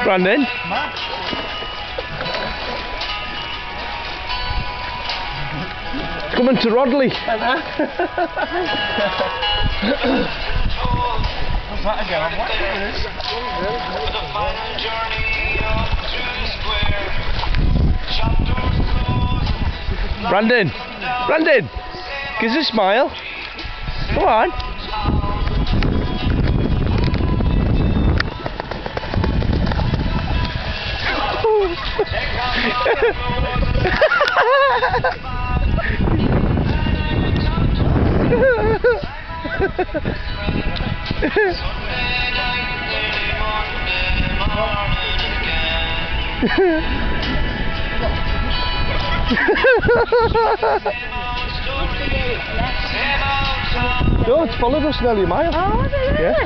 Brandon? Coming to Rodley. What's that again? I'm watching this. Brandon! Brandon! Give us a smile. Come on. No, it's followed us nearly a mile. Oh, is it? Yeah.